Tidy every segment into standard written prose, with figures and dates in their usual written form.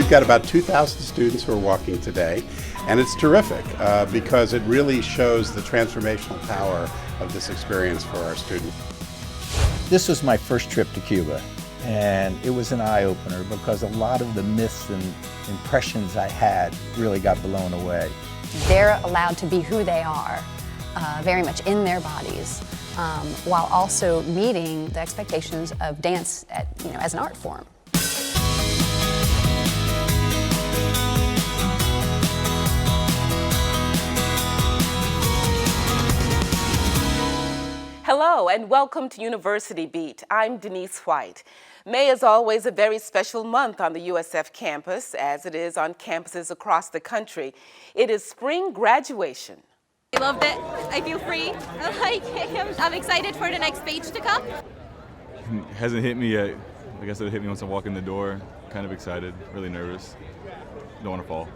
We've got about 2,000 students who are walking today, and it's terrific because it really shows the transformational power of this experience for our students. This was my first trip to Cuba, and it was an eye-opener because a lot of the myths and impressions I had really got blown away. They're allowed to be who they are, very much in their bodies, while also meeting the expectations of dance as an art form. Hello and welcome to University Beat. I'm Denise White. May is always a very special month on the USF campus, as it is on campuses across the country. It is spring graduation. I loved it. I feel free. I like it. I'm excited for the next stage to come. It hasn't hit me yet. I guess it'll hit me once I walk in the door. Kind of excited, really nervous. Don't want to fall.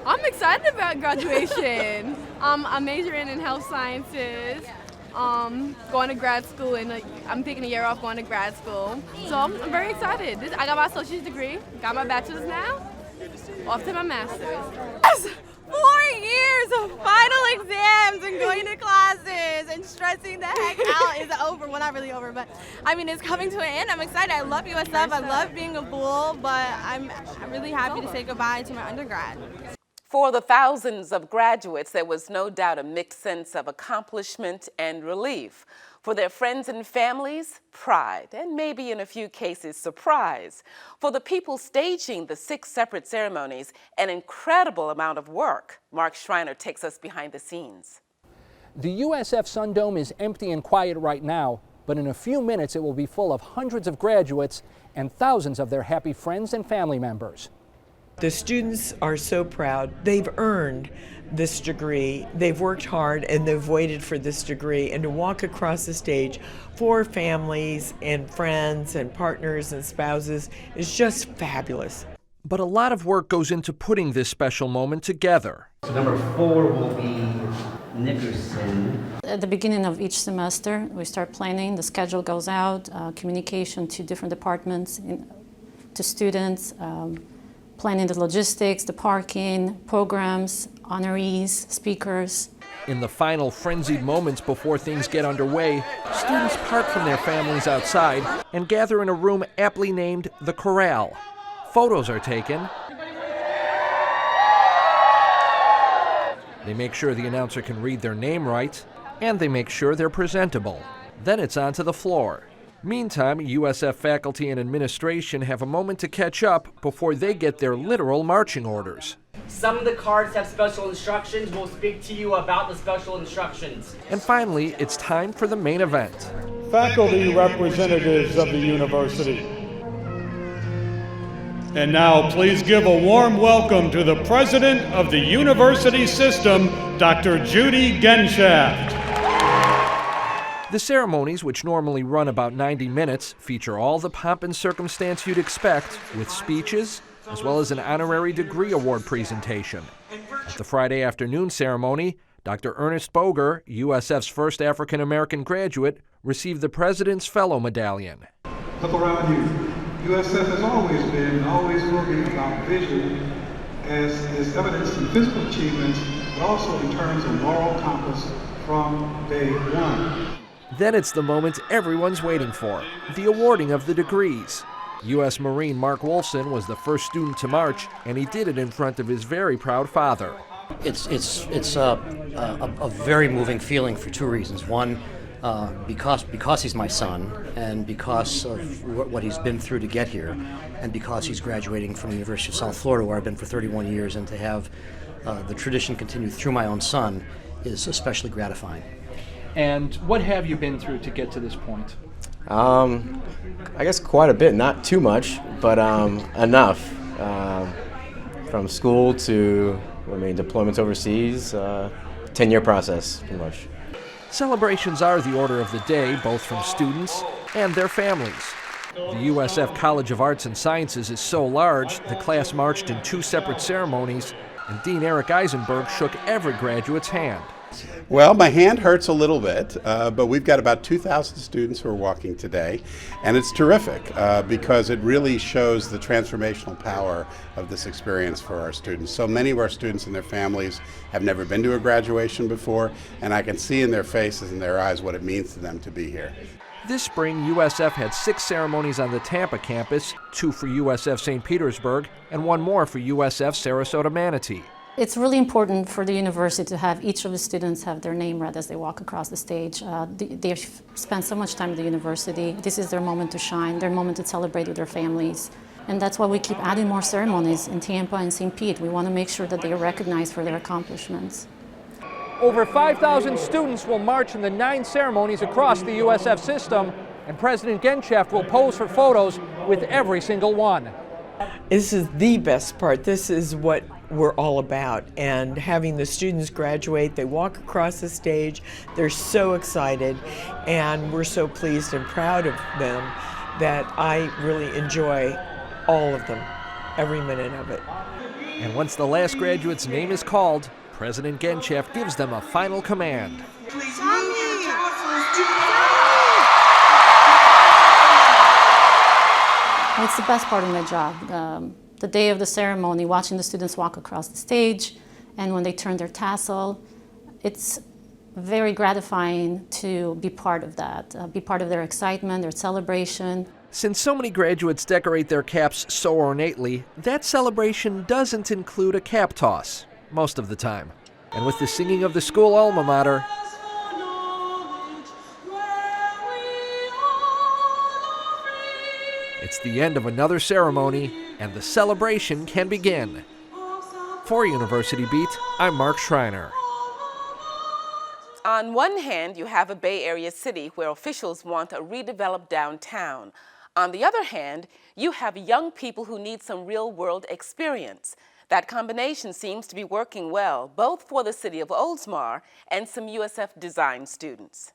I'm excited about graduation. I'm majoring in health sciences. Going to grad school, and I'm taking a year off going to grad school. So I'm very excited. I got my associate's degree, got my bachelor's now, off to my master's. Yes! 4 years of final exams and going to classes and stressing the heck out is over. Well, not really over, but I mean, it's coming to an end. I'm excited. I love USF. I love being a Bull, but I'm really happy to say goodbye to my undergrad. For the thousands of graduates, there was no doubt a mixed sense of accomplishment and relief. For their friends and families, pride, and maybe in a few cases, surprise. For the people staging the 6 separate ceremonies, an incredible amount of work. Mark Schreiner takes us behind the scenes. The USF Sun Dome is empty and quiet right now, but in a few minutes it will be full of hundreds of graduates and thousands of their happy friends and family members. The students are so proud. They've earned this degree. They've worked hard and they've waited for this degree. And to walk across the stage for families and friends and partners and spouses is just fabulous. But a lot of work goes into putting this special moment together. So number 4 will be Nickerson. At the beginning of each semester, we start planning. The schedule goes out, communication to different departments, to students, planning the logistics, the parking, programs, honorees, speakers. In the final frenzied moments before things get underway, students part from their families outside and gather in a room aptly named the Corral. Photos are taken. They make sure the announcer can read their name right, and they make sure they're presentable. Then it's on to the floor. Meantime, USF faculty and administration have a moment to catch up before they get their literal marching orders. Some of the cards have special instructions. We'll speak to you about the special instructions. And finally, it's time for the main event. Faculty representatives of the university. And now please give a warm welcome to the president of the university system, Dr. Judy Genshaft. The ceremonies, which normally run about 90 minutes, feature all the pomp and circumstance you'd expect, with speeches, as well as an honorary degree award presentation. At the Friday afternoon ceremony, Dr. Ernest Boger, USF's first African-American graduate, received the President's Fellow Medallion. Look around you. USF has always been and always will be about vision, as is evidenced in physical achievements, but also in terms of moral compass from day one. Then it's the moment everyone's waiting for, the awarding of the degrees. U.S. Marine Mark Wolfson was the first student to march, and he did it in front of his very proud father. It's a very moving feeling for 2 reasons. One, because he's my son, and because of what he's been through to get here, and because he's graduating from the University of South Florida, where I've been for 31 years, and to have the tradition continue through my own son is especially gratifying. And what have you been through to get to this point? I guess quite a bit, not too much, but enough. From school to, deployments overseas, 10-year process, pretty much. Celebrations are the order of the day, both from students and their families. The USF College of Arts and Sciences is so large, the class marched in 2 separate ceremonies, and Dean Eric Eisenberg shook every graduate's hand. Well, my hand hurts a little bit, but we've got about 2,000 students who are walking today, and it's terrific because it really shows the transformational power of this experience for our students. So many of our students and their families have never been to a graduation before, and I can see in their faces and their eyes what it means to them to be here. This spring, USF had 6 ceremonies on the Tampa campus, 2 for USF St. Petersburg, and 1 more for USF Sarasota Manatee. It's really important for the university to have each of the students have their name read as they walk across the stage. They've spent so much time at the university. This is their moment to shine, their moment to celebrate with their families. And that's why we keep adding more ceremonies in Tampa and St. Pete. We want to make sure that they are recognized for their accomplishments. Over 5,000 students will march in the 9 ceremonies across the USF system, and President Genchev will pose for photos with every single one. This is the best part. This is what we're all about, and having the students graduate, they walk across the stage, they're so excited, and we're so pleased and proud of them that I really enjoy all of them, every minute of it. And once the last graduate's name is called, President Genchev gives them a final command. It's the best part of my job. The day of the ceremony, watching the students walk across the stage, and when they turn their tassel, it's very gratifying to be part of that, be part of their excitement, their celebration. Since so many graduates decorate their caps so ornately, that celebration doesn't include a cap toss, most of the time. And with the singing of the school alma mater, it's the end of another ceremony, and the celebration can begin. For University Beat, I'm Mark Schreiner. On one hand, you have a Bay Area city where officials want a redeveloped downtown. On the other hand, you have young people who need some real-world experience. That combination seems to be working well, both for the city of Oldsmar and some USF design students.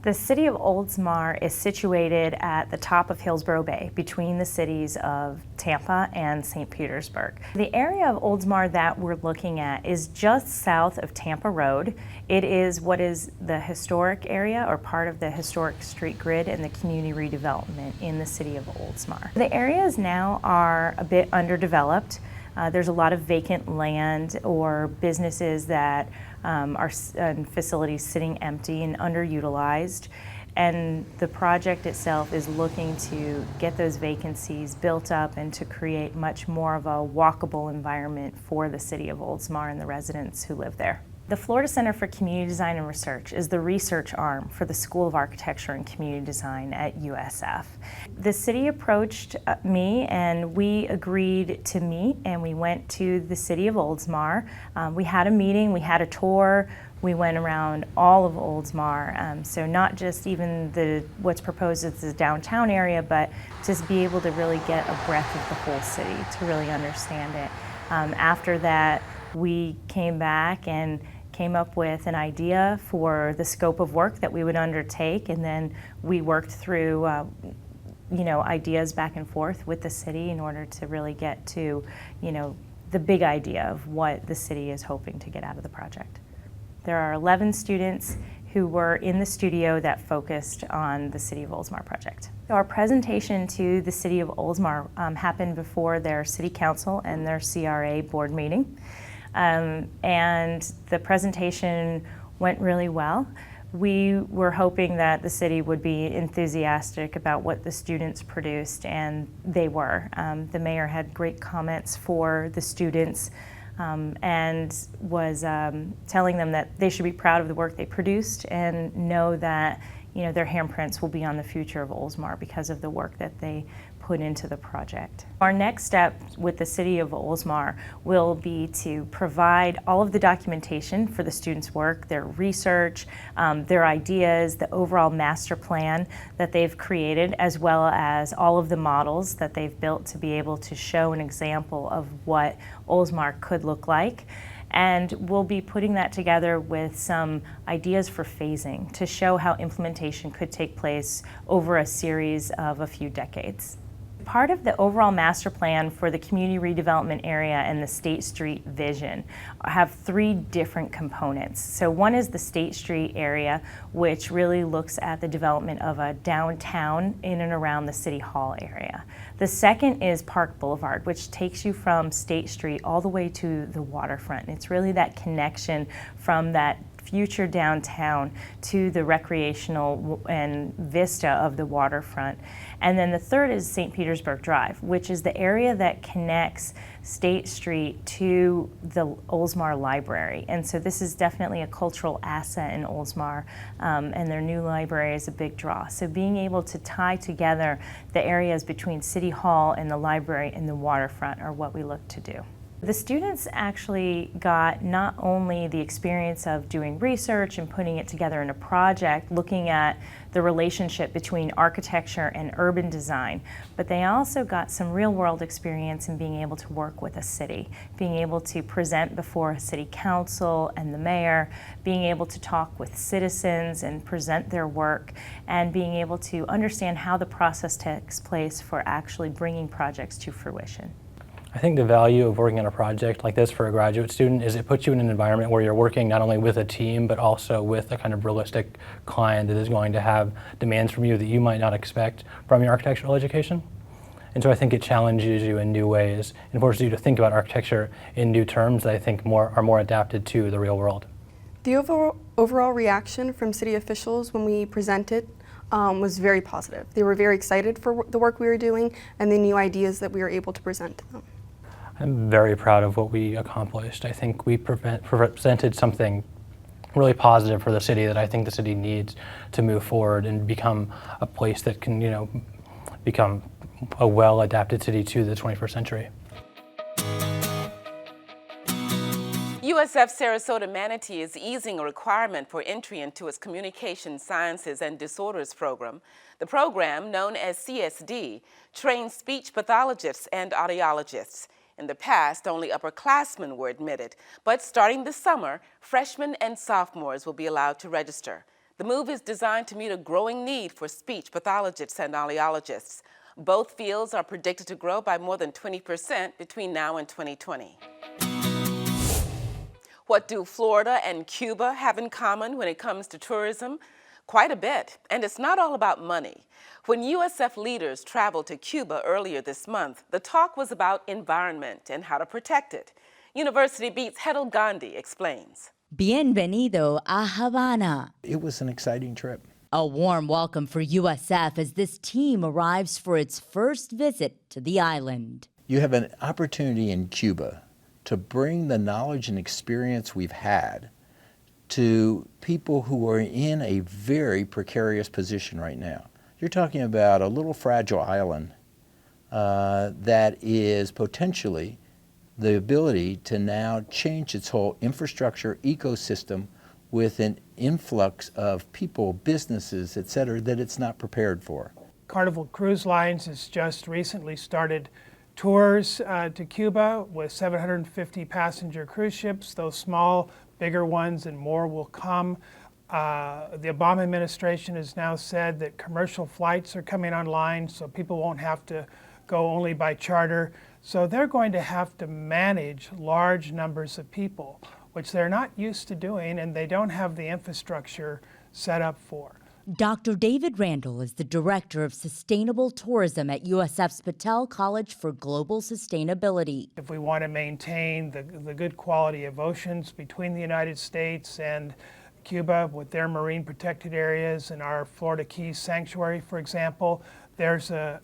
The city of Oldsmar is situated at the top of Hillsborough Bay, between the cities of Tampa and St. Petersburg. The area of Oldsmar that we're looking at is just south of Tampa Road. It is what is the historic area, or part of the historic street grid and the community redevelopment in the city of Oldsmar. The areas now are a bit underdeveloped. There's a lot of vacant land or businesses that are facilities sitting empty and underutilized, and the project itself is looking to get those vacancies built up and to create much more of a walkable environment for the city of Oldsmar and the residents who live there. The Florida Center for Community Design and Research is the research arm for the School of Architecture and Community Design at USF. The city approached me and we agreed to meet, and we went to the city of Oldsmar. We had a meeting, we had a tour, we went around all of Oldsmar, so not just even what's proposed as the downtown area, but just be able to really get a breadth of the whole city to really understand it. After that, we came back and came up with an idea for the scope of work that we would undertake, and then we worked through ideas back and forth with the city in order to really get to the big idea of what the city is hoping to get out of the project. There are 11 students who were in the studio that focused on the City of Oldsmar project. Our presentation to the City of Oldsmar happened before their City Council and their CRA board meeting. And the presentation went really well. We were hoping that the city would be enthusiastic about what the students produced, and they were. The mayor had great comments for the students and was telling them that they should be proud of the work they produced and know that their handprints will be on the future of Oldsmar because of the work that they put into the project. Our next step with the City of Oldsmar will be to provide all of the documentation for the students' work, their research, their ideas, the overall master plan that they've created, as well as all of the models that they've built to be able to show an example of what Oldsmar could look like. And we'll be putting that together with some ideas for phasing to show how implementation could take place over a series of a few decades. part of the overall master plan for the community redevelopment area and the State Street vision have 3 different components. So one is the State Street area, which really looks at the development of a downtown in and around the City Hall area. The second is Park Boulevard, which takes you from State Street all the way to the waterfront. It's really that connection from that future downtown to the recreational and vista of the waterfront. And then the third is St. Petersburg Drive, which is the area that connects State Street to the Oldsmar Library. And so this is definitely a cultural asset in Oldsmar, and their new library is a big draw. So being able to tie together the areas between City Hall and the library and the waterfront are what we look to do. The students actually got not only the experience of doing research and putting it together in a project, looking at the relationship between architecture and urban design, but they also got some real-world experience in being able to work with a city, being able to present before a city council and the mayor, being able to talk with citizens and present their work, and being able to understand how the process takes place for actually bringing projects to fruition. I think the value of working on a project like this for a graduate student is it puts you in an environment where you're working not only with a team but also with a kind of realistic client that is going to have demands from you that you might not expect from your architectural education. And so I think it challenges you in new ways and forces you to think about architecture in new terms that I think are more adapted to the real world. The overall reaction from city officials when we presented was very positive. They were very excited for the work we were doing and the new ideas that we were able to present to them. I'm very proud of what we accomplished. I think we presented something really positive for the city that I think the city needs to move forward and become a place that can, become a well-adapted city to the 21st century. USF Sarasota Manatee is easing a requirement for entry into its Communication Sciences and Disorders program. The program, known as CSD, trains speech pathologists and audiologists. In the past, only upperclassmen were admitted, but starting this summer, freshmen and sophomores will be allowed to register. The move is designed to meet a growing need for speech pathologists and audiologists. Both fields are predicted to grow by more than 20% between now and 2020. What do Florida and Cuba have in common when it comes to tourism? Quite a bit, and it's not all about money. When USF leaders traveled to Cuba earlier this month, the talk was about environment and how to protect it. University Beat's Hedel Gandhi explains. Bienvenido a Havana. It was an exciting trip. A warm welcome for USF as this team arrives for its first visit to the island. You have an opportunity in Cuba to bring the knowledge and experience we've had to people who are in a very precarious position right now. You're talking about a little fragile island that is potentially the ability to now change its whole infrastructure ecosystem with an influx of people, businesses, et cetera, that it's not prepared for. Carnival Cruise Lines has just recently started tours to Cuba with 750 passenger cruise ships. Those small, bigger ones and more will come. The Obama administration has now said that commercial flights are coming online, so people won't have to go only by charter. So they're going to have to manage large numbers of people, which they're not used to doing, and they don't have the infrastructure set up for. Dr. David Randall is the Director of Sustainable Tourism at USF's Patel College for Global Sustainability. If we want to maintain the good quality of oceans between the United States and Cuba with their marine protected areas and our Florida Keys Sanctuary, for example, there's a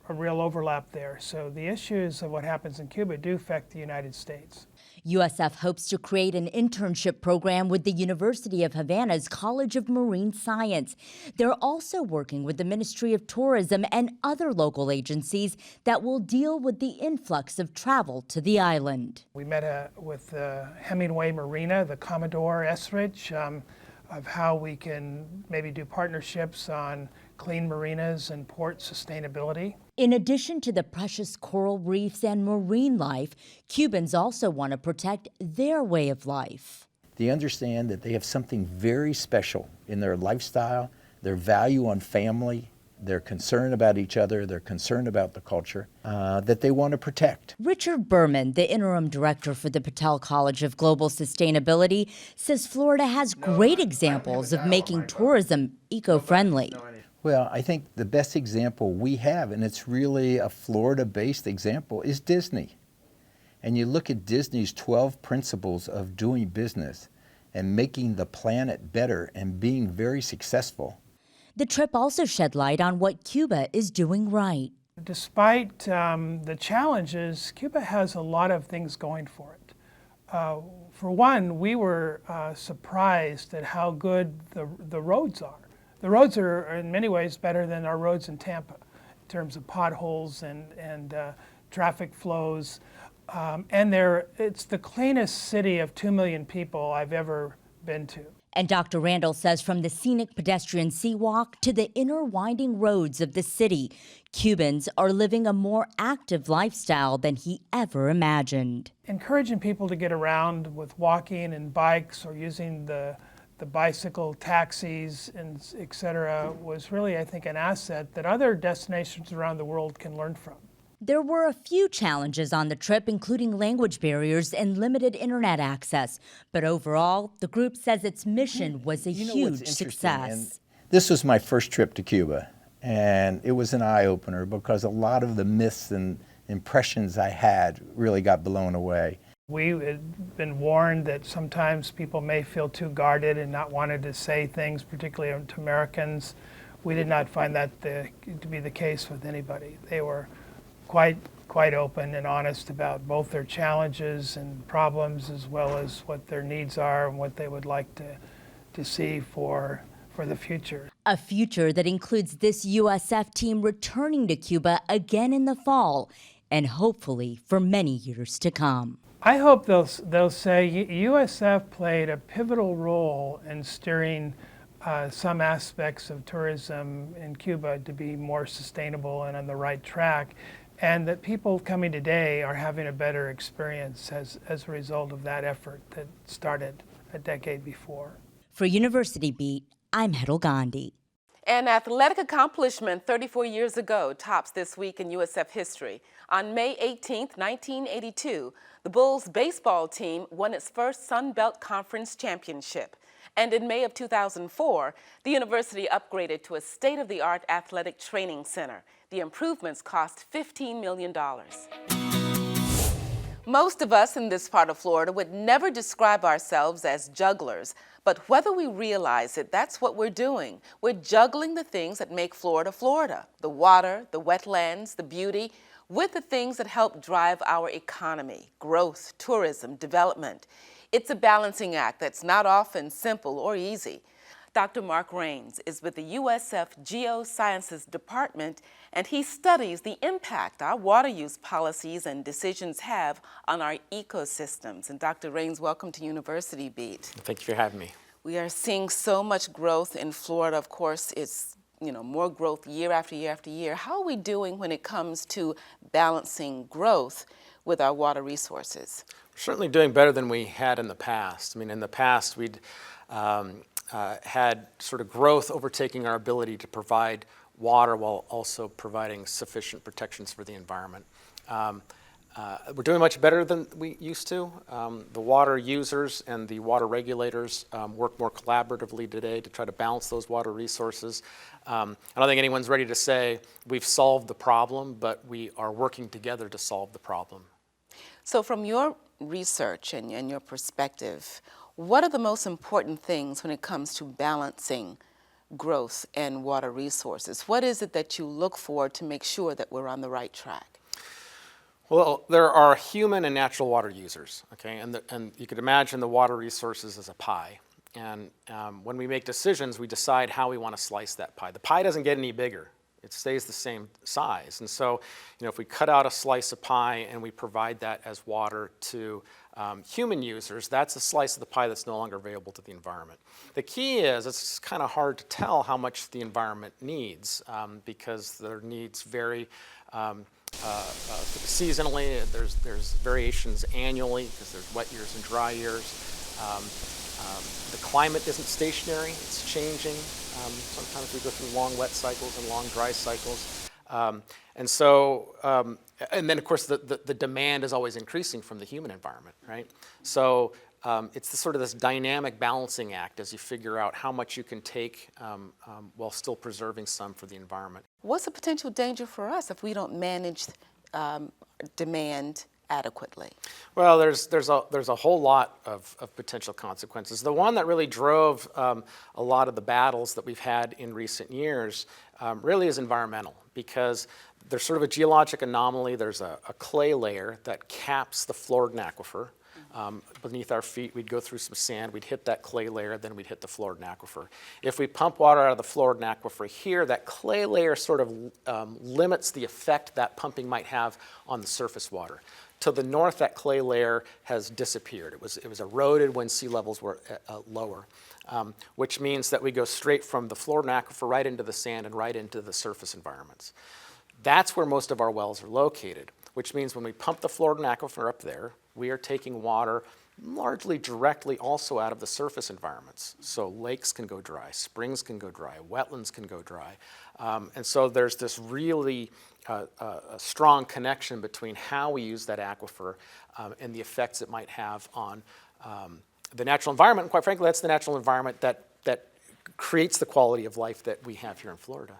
real overlap there. So the issues of what happens in Cuba do affect the United States. USF hopes to create an internship program with the University of Havana's College of Marine Science. They're also working with the Ministry of Tourism and other local agencies that will deal with the influx of travel to the island. We met with Hemingway Marina, the Commodore Esrich, of how we can maybe do partnerships on clean marinas and port sustainability. In addition to the precious coral reefs and marine life, Cubans also want to protect their way of life. They understand that they have something very special in their lifestyle, their value on family, They're concerned about each other. They're concerned about the culture that they want to protect. Richard Berman, the interim director for the Patel College of Global Sustainability, says Florida has great examples of making tourism eco-friendly. Well, I think the best example we have, and it's really a Florida-based example, is Disney. And you look at Disney's 12 principles of doing business and making the planet better and being very successful. The trip also shed light on what Cuba is doing right. Despite the challenges, Cuba has a lot of things going for it. For one, we were surprised at how good the roads are. The roads are in many ways better than our roads in Tampa in terms of potholes and traffic flows. And it's the cleanest city of 2 million people I've ever been to. And Dr. Randall says from the scenic pedestrian seawalk to the inner winding roads of the city, Cubans are living a more active lifestyle than he ever imagined. Encouraging people to get around with walking and bikes or using the bicycle taxis and et cetera was really, I think, an asset that other destinations around the world can learn from. There were a few challenges on the trip, including language barriers and limited internet access. But overall, the group says its mission was a huge success. And this was my first trip to Cuba, and it was an eye-opener because a lot of the myths and impressions I had really got blown away. We had been warned that sometimes people may feel too guarded and not wanted to say things, particularly to Americans. We did not find that to be the case with anybody. They were quite open and honest about both their challenges and problems, as well as what their needs are and what they would like to see for the future. A future that includes this USF team returning to Cuba again in the fall, and hopefully for many years to come. I hope they'll say USF played a pivotal role in steering some aspects of tourism in Cuba to be more sustainable and on the right track, and that people coming today are having a better experience as a result of that effort that started a decade before. For University Beat, I'm Hedel Gandhi. An athletic accomplishment 34 years ago tops this week in USF history. On May 18, 1982, the Bulls baseball team won its first Sun Belt Conference championship. And in May of 2004, the university upgraded to a state-of-the-art athletic training center. The improvements cost $15 million. Most of us in this part of Florida would never describe ourselves as jugglers, but whether we realize it, that's what we're doing. We're juggling the things that make Florida, Florida. The water, the wetlands, the beauty, with the things that help drive our economy, growth, tourism, development. It's a balancing act that's not often simple or easy. Dr. Mark Raines is with the USF Geosciences Department, and he studies the impact our water use policies and decisions have on our ecosystems. And Dr. Raines, welcome to University Beat. Thank you for having me. We are seeing so much growth in Florida. Of course, it's more growth year after year after year. How are we doing when it comes to balancing growth with our water resources? We're certainly doing better than we had in the past. I mean, in the past, we'd had sort of growth overtaking our ability to provide water while also providing sufficient protections for the environment. We're doing much better than we used to. The water users and the water regulators work more collaboratively today to try to balance those water resources. I don't think anyone's ready to say we've solved the problem, but we are working together to solve the problem. So from your research and your perspective, what are the most important things when it comes to balancing growth and water resources? What is it that you look for to make sure that we're on the right track? Well, there are human and natural water users, okay? And you could imagine the water resources as a pie. And when we make decisions, we decide how we want to slice that pie. The pie doesn't get any bigger. It stays the same size. And so, if we cut out a slice of pie and we provide that as water to human users, that's a slice of the pie that's no longer available to the environment. The key is it's kind of hard to tell how much the environment needs because their needs vary seasonally. There's variations annually because there's wet years and dry years. The climate isn't stationary, it's changing. Sometimes we go through long wet cycles and long dry cycles. And then of course the demand is always increasing from the human environment, right? So it's this dynamic balancing act as you figure out how much you can take while still preserving some for the environment. What's the potential danger for us if we don't manage demand adequately? Well, there's a whole lot of potential consequences. The one that really drove a lot of the battles that we've had in recent years really is environmental, because there's sort of a geologic anomaly. There's a clay layer that caps the Florida aquifer. Beneath our feet, we'd go through some sand, we'd hit that clay layer, then we'd hit the Florida aquifer. If we pump water out of the Florida aquifer here, that clay layer sort of limits the effect that pumping might have on the surface water. To the north, that clay layer has disappeared. It was eroded when sea levels were lower, which means that we go straight from the Florida aquifer right into the sand and right into the surface environments. That's where most of our wells are located, which means when we pump the Florida aquifer up there, we are taking water largely directly also out of the surface environments. So lakes can go dry, springs can go dry, wetlands can go dry. And so there's this really a strong connection between how we use that aquifer and the effects it might have on the natural environment. And quite frankly, that's the natural environment that creates the quality of life that we have here in Florida.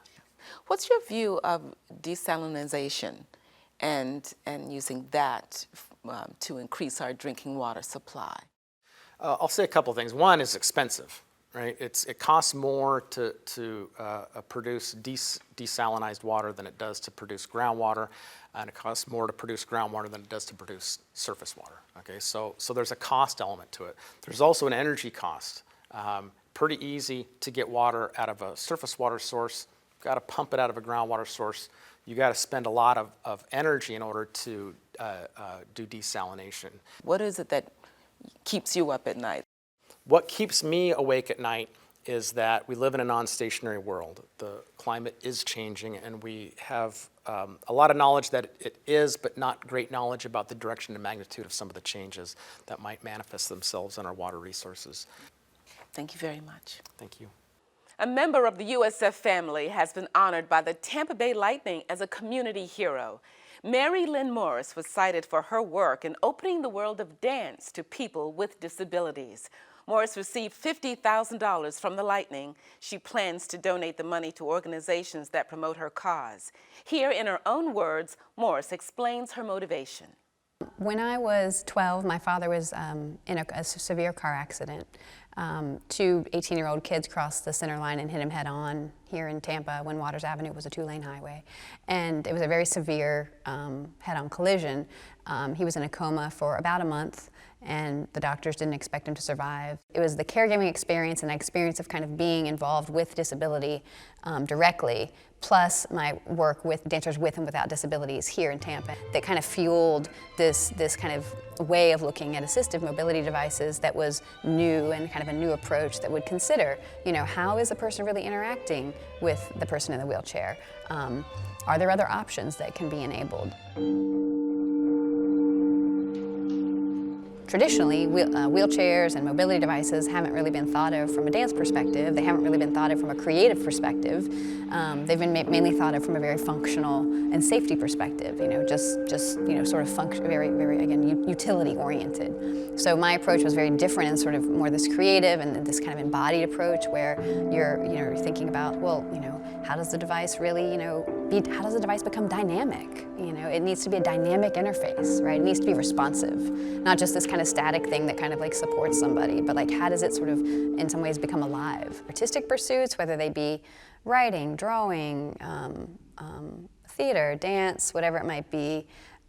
What's your view of desalination and using that to increase our drinking water supply? I'll say a couple things. One is expensive, right? It costs more to produce desalinized water than it does to produce groundwater, and it costs more to produce groundwater than it does to produce surface water. Okay, so there's a cost element to it. There's also an energy cost. Pretty easy to get water out of a surface water source. You've got to pump it out of a groundwater source. You got to spend a lot of energy in order to do desalination. What is it that keeps you up at night? What keeps me awake at night is that we live in a non-stationary world. The climate is changing, and we have a lot of knowledge that it is, but not great knowledge about the direction and magnitude of some of the changes that might manifest themselves in our water resources. Thank you very much. Thank you. A member of the USF family has been honored by the Tampa Bay Lightning as a community hero. Mary Lynn Morris was cited for her work in opening the world of dance to people with disabilities. Morris received $50,000 from the Lightning. She plans to donate the money to organizations that promote her cause. Here, in her own words, Morris explains her motivation. When I was 12, my father was in a severe car accident. Two 18-year-old kids crossed the center line and hit him head on here in Tampa when Waters Avenue was a two-lane highway. And it was a very severe head-on collision. He was in a coma for about a month, and the doctors didn't expect him to survive. It was the caregiving experience and the experience of kind of being involved with disability directly, plus my work with dancers with and without disabilities here in Tampa, that kind of fueled this kind of way of looking at assistive mobility devices that was new and kind of a new approach that would consider, you know, how is the person really interacting with the person in the wheelchair? Are there other options that can be enabled? Traditionally, wheelchairs and mobility devices haven't really been thought of from a dance perspective. They haven't really been thought of from a creative perspective. They've been mainly thought of from a very functional and safety perspective. You know, just you know, sort of very again utility oriented. So my approach was very different and sort of more this creative and this kind of embodied approach where you're thinking about, well, you know, how does the device really, you know, how does the device become dynamic? You know, it needs to be a dynamic interface, right? It needs to be responsive, not just this kind of static thing that kind of like supports somebody, but like how does it sort of in some ways become alive? Artistic pursuits, whether they be writing, drawing, theater, dance, whatever it might be,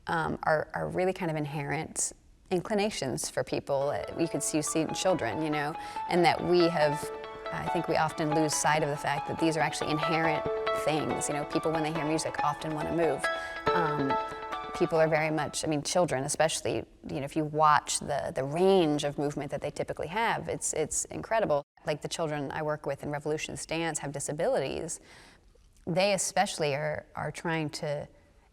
are really kind of inherent inclinations for people. You could see in children, you know, and that we have, I think we often lose sight of the fact that these are actually inherent things. You know, people when they hear music often want to move. People are very much, I mean, children especially, you know, if you watch the range of movement that they typically have, it's incredible. Like the children I work with in Revolution Dance have disabilities. They especially are trying to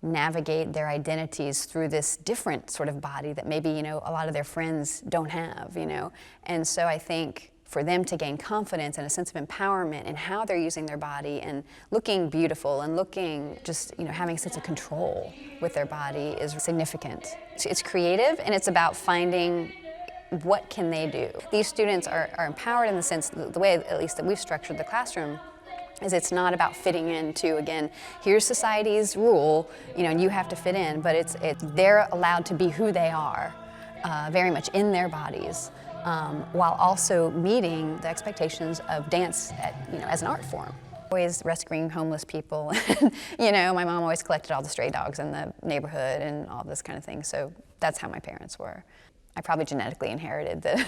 navigate their identities through this different sort of body that maybe, you know, a lot of their friends don't have, you know. And so I think for them to gain confidence and a sense of empowerment in how they're using their body and looking beautiful and looking just, you know, having a sense of control with their body is significant. It's creative, and it's about finding what can they do. These students are empowered in the sense, the way at least that we've structured the classroom, is it's not about fitting into, again, here's society's rule, you know, and you have to fit in, but they're allowed to be who they are, very much in their bodies, while also meeting the expectations of dance, you know, as an art form. Always rescuing homeless people. You know, my mom always collected all the stray dogs in the neighborhood and all this kind of thing, so that's how my parents were. I probably genetically inherited the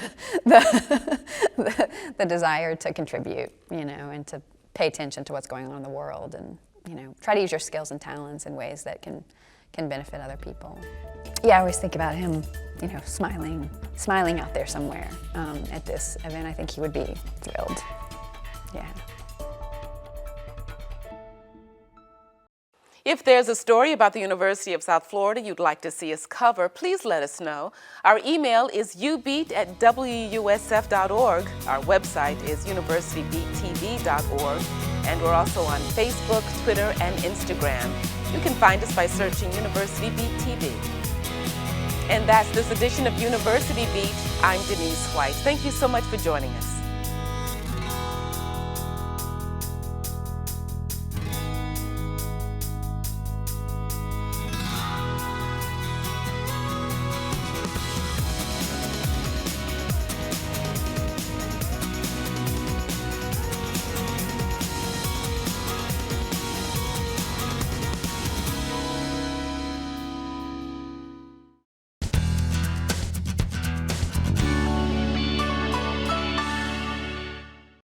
desire to contribute, you know, and to pay attention to what's going on in the world, and, you know, try to use your skills and talents in ways that can benefit other people. Yeah, I always think about him, you know, smiling out there somewhere at this event. I think he would be thrilled. Yeah. If there's a story about the University of South Florida you'd like to see us cover, please let us know. Our email is ubeat@wusf.org. Our website is universitybeattv.org. And we're also on Facebook, Twitter, and Instagram. You can find us by searching University Beat TV. And that's this edition of University Beat. I'm Denise White. Thank you so much for joining us.